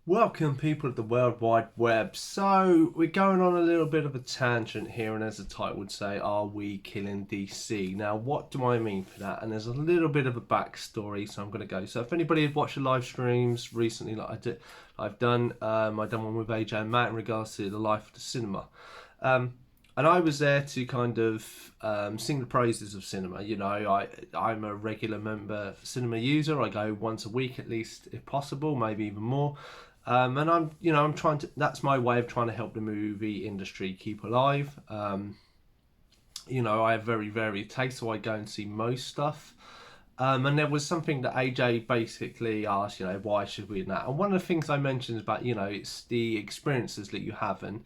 Welcome, people of the World Wide Web. So, we're going on a little bit of a tangent here, and as the title would say, are we killing DC? Now, what do I mean for that? And there's a little bit of a backstory, so I'm going to go. So, if anybody had watched the live streams recently, like I've done one with AJ and Matt in regards to the life of the cinema. And I was there to kind of sing the praises of cinema. I'm a regular member cinema user. I go once a week at least, if possible, maybe even more. And I'm trying to. That's my way of trying to help the movie industry keep alive. I have very varied tastes, so I go and see most stuff. And there was something that AJ basically asked, why should we do that? And one of the things I mentioned is about, it's the experiences that you have. And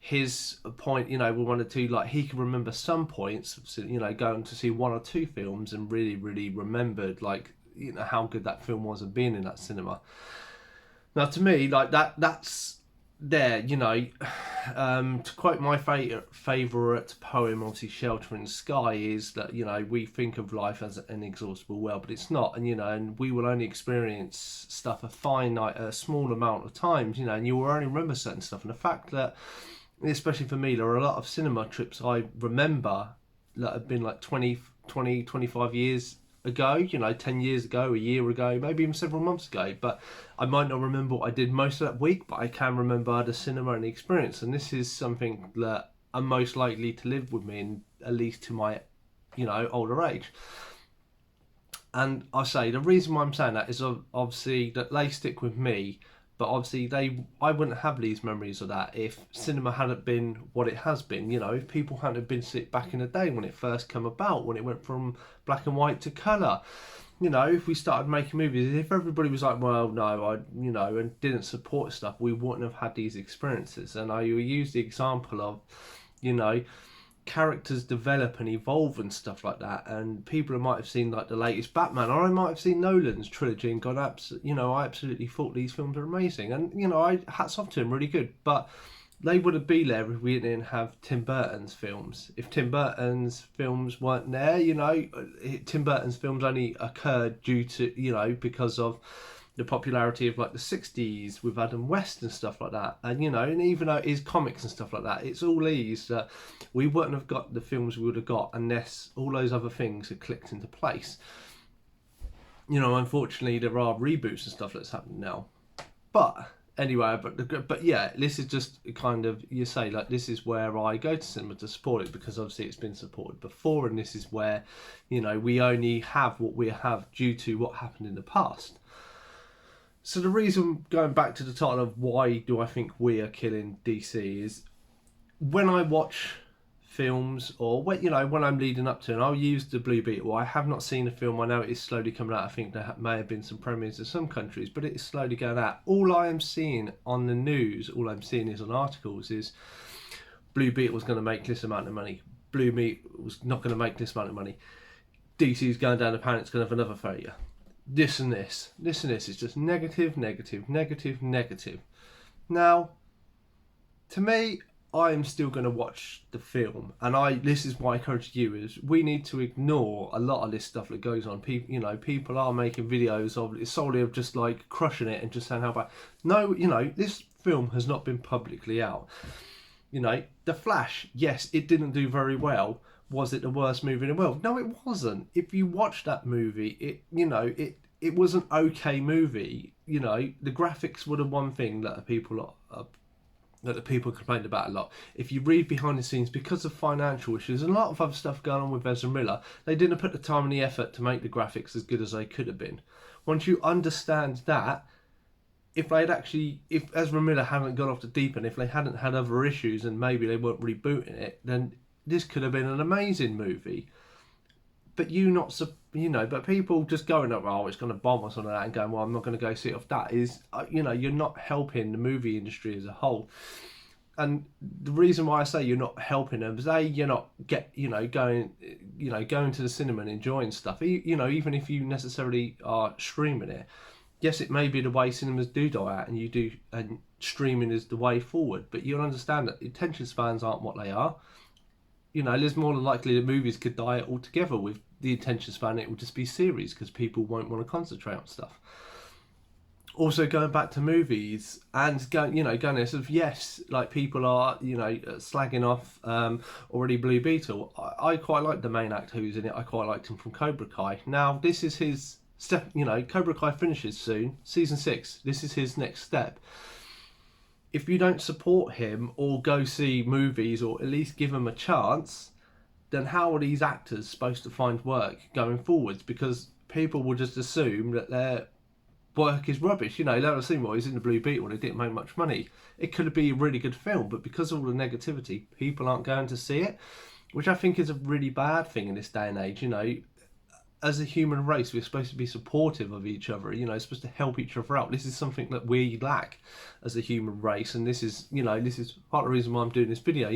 his point, we wanted to, like, he can remember some points, going to see one or two films and really, really remembered, like, how good that film was and being in that cinema. Now, to me, like that's there. To quote my favourite poem, obviously, "Shelter in the Sky," is that we think of life as an inexhaustible well, but it's not, and we will only experience stuff a small amount of times, and you will only remember certain stuff. And the fact that, especially for me, there are a lot of cinema trips I remember that have been like 25 years ago, 10 years ago, a year ago, maybe even several months ago. But I might not remember what I did most of that week, but I can remember the cinema and the experience. And this is something that I'm most likely to live with me, in, at least to my, older age. And I say the reason why I'm saying that is obviously that they stick with me, but obviously I wouldn't have these memories of that if cinema hadn't been what it has been. If people hadn't been sit back in the day when it first came about, when it went from black and white to colour. If we started making movies, if everybody was like, well, no, and didn't support stuff, we wouldn't have had these experiences. And I use the example of, you know, characters develop and evolve and stuff like that, and people might have seen like the latest Batman, or I might have seen Nolan's trilogy and gone, I absolutely thought these films are amazing, and I hats off to him, really good. But they wouldn't be there if we didn't have Tim Burton's films. If Tim Burton's films weren't there, Tim Burton's films only occurred due to, because of the popularity of like the 60s with Adam West and stuff like that. And and even though his comics and stuff like that, it's all these that we wouldn't have got the films we would have got unless all those other things had clicked into place. Unfortunately, there are reboots and stuff that's happening now. But anyway, but yeah, this is just kind of, you say, like, this is where I go to cinema to support it, because obviously it's been supported before, and this is where we only have what we have due to what happened in the past. So the reason, going back to the title of why do I think we are killing DC, is when I watch films, or when I'm leading up to, and I'll use the Blue Beetle. I have not seen the film. I know it is slowly coming out. I think there may have been some premieres in some countries, but it is slowly going out. All I am seeing on the news, all I'm seeing is on articles, is Blue Beetle was going to make this amount of money. Blue Beetle was not going to make this amount of money. DC is going down the pan. It's going to have another failure. This and this. This and this is just negative, negative, negative, negative. Now, to me, I am still going to watch the film, and this is why I encourage viewers. We need to ignore a lot of this stuff that goes on. People are making videos of it solely of just like crushing it and just saying how bad. No, this film has not been publicly out. The Flash, yes, it didn't do very well. Was it the worst movie in the world? No, it wasn't. If you watch that movie, it was an okay movie. The graphics were the one thing that the people complained about a lot. If you read behind the scenes, because of financial issues and a lot of other stuff going on with Ezra Miller, they didn't put the time and the effort to make the graphics as good as they could have been. Once you understand that, if Ezra Miller hadn't gone off the deep end, if they hadn't had other issues and maybe they weren't rebooting it, then this could have been an amazing movie. But but people just going up, oh, it's going to bomb or something like that, and going, well, I'm not going to go see it off. That is, you're not helping the movie industry as a whole. And the reason why I say you're not helping them is you're not going to the cinema and enjoying stuff. Even if you necessarily are streaming it, yes, it may be the way cinemas do die out, and streaming is the way forward. But you'll understand that attention spans aren't what they are. There's more than likely that movies could die altogether with the attention span. It will just be series because people won't want to concentrate on stuff. also going back to movies and going, going there. Sort of, yes, like people are, slagging off already Blue Beetle. I quite like the main actor who's in it. I quite liked him from Cobra Kai. Now this is his step. Cobra Kai finishes soon, season 6. This is his next step. If you don't support him or go see movies or at least give him a chance, then how are these actors supposed to find work going forwards? Because people will just assume that their work is rubbish. They'll assume, well, he's in the Blue Beetle and it didn't make much money. It could be a really good film, but because of all the negativity, people aren't going to see it, which I think is a really bad thing in this day and age. As a human race, we're supposed to be supportive of each other, supposed to help each other out. This is something that we lack as a human race, and this is part of the reason why I'm doing this video.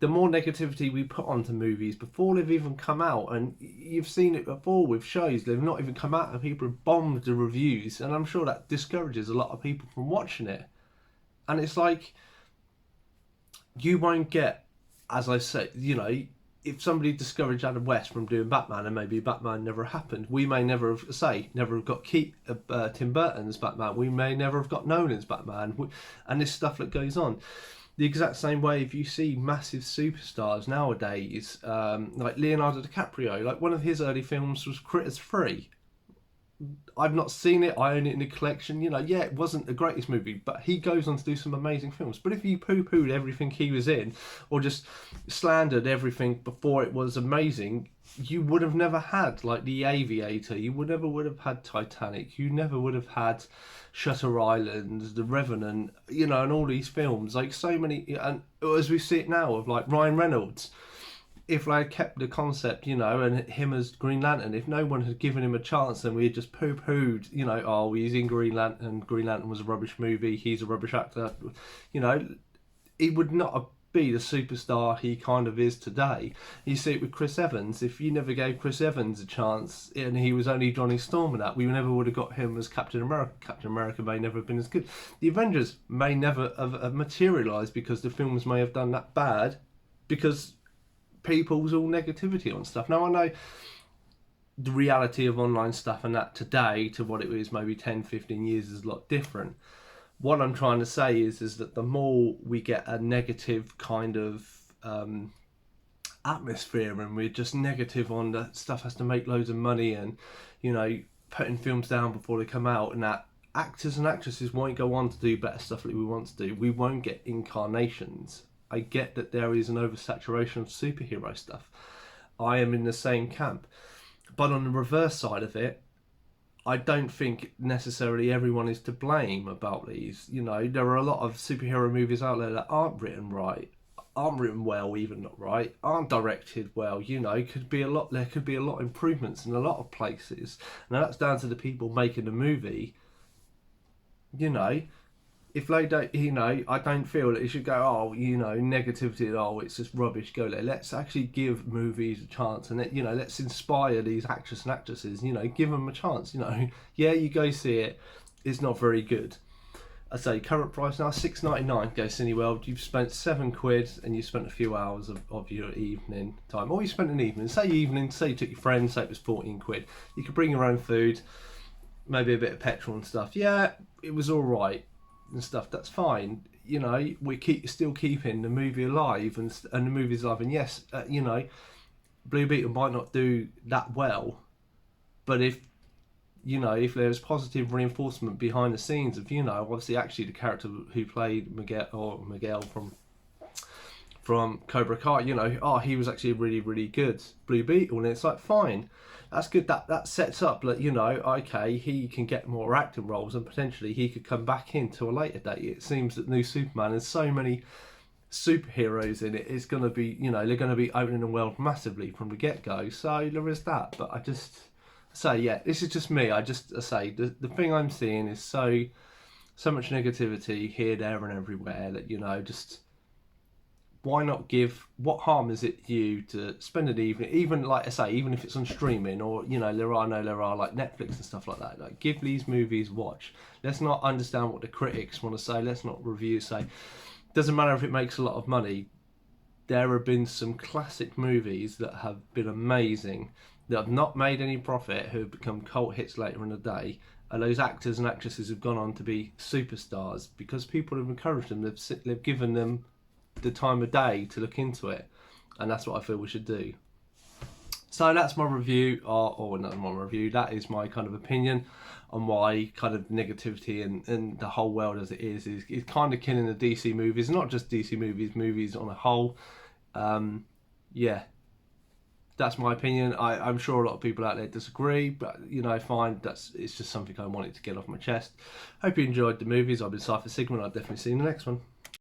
The more negativity we put onto movies before they've even come out, and you've seen it before with shows, they've not even come out and people have bombed the reviews, and I'm sure that discourages a lot of people from watching it. And it's like, you won't get, as I said, if somebody discouraged Adam West from doing Batman and maybe Batman never happened, we may never have got Tim Burton's Batman, we may never have got Nolan's Batman, and this stuff that goes on. The exact same way, if you see massive superstars nowadays, like Leonardo DiCaprio, like one of his early films was Critters 3. I've not seen it, I own it in the collection. Yeah, it wasn't the greatest movie, but he goes on to do some amazing films. But if you poo-pooed everything he was in, or just slandered everything before it was amazing, you would have never had, like, The Aviator, you would have had Titanic, you never would have had Shutter Island, The Revenant, and all these films, like so many, and as we see it now of like Ryan Reynolds. If I had kept the concept, and him as Green Lantern, if no one had given him a chance, then we had just poo-pooed, oh, he's in Green Lantern, Green Lantern was a rubbish movie, he's a rubbish actor, he would not be the superstar he kind of is today. You see it with Chris Evans. If you never gave Chris Evans a chance and he was only Johnny Storm in that, we never would have got him as Captain America. Captain America may never have been as good. The Avengers may never have materialised because the films may have done that bad because people's all negativity on stuff. Now I know the reality of online stuff and that today to what it was maybe 10, 15 years is a lot different. What I'm trying to say is that the more we get a negative kind of atmosphere and we're just negative on that stuff has to make loads of money and, putting films down before they come out, and that actors and actresses won't go on to do better stuff that we want to do. We won't get incarnations. I get that there is an oversaturation of superhero stuff. I am in the same camp. But on the reverse side of it, I don't think necessarily everyone is to blame about these. There are a lot of superhero movies out there that aren't written right, aren't written well, even not right, aren't directed well. Could be a lot. There could be a lot of improvements in a lot of places. Now that's down to the people making the movie. If they don't, I don't feel that you should go, negativity, it's just rubbish, go there. Let's actually give movies a chance and, let's inspire these actors and actresses, give them a chance, Yeah, you go see it, it's not very good. I say, current price now, $6.99, go Cineworld, you've spent £7 and you spent a few hours of your evening time. Or you spent an evening, say you took your friends, say it was £14. You could bring your own food, maybe a bit of petrol and stuff. Yeah, it was alright and stuff, that's fine. We still keeping the movie alive and the movie's alive, and yes, Blue Beetle might not do that well, but if there's positive reinforcement behind the scenes of obviously actually the character who played Miguel from Cobra Kai, he was actually really, really good Blue Beetle, and it's like, fine, that's good. That sets up that okay, he can get more acting roles and potentially he could come back into a later date. It seems that new Superman has so many superheroes in it. It's going to be they're going to be opening the world massively from the get-go. So there is that. But I just say, yeah, this is just me. I say the thing I'm seeing is so much negativity here, there, and everywhere that just. Why not give? What harm is it you to spend an evening, even like I say, even if it's on streaming or there are like Netflix and stuff like that. Like, give these movies watch. Let's not understand what the critics want to say. Let's not review say. Doesn't matter if it makes a lot of money. There have been some classic movies that have been amazing that have not made any profit, who have become cult hits later in the day, those actors and actresses have gone on to be superstars because people have encouraged them. They've given them the time of day to look into it, and that's what I feel we should do. So that's my review, or not my review, that is my kind of opinion on why kind of negativity and the whole world as it is kind of killing the DC movies. Not just DC movies on a whole. Yeah, that's my opinion. I'm sure a lot of people out there disagree, but you know, fine. It's just something I wanted to get off my chest. Hope you enjoyed the movies. I've been Cypher Sigma, and I'll definitely see you in the next one.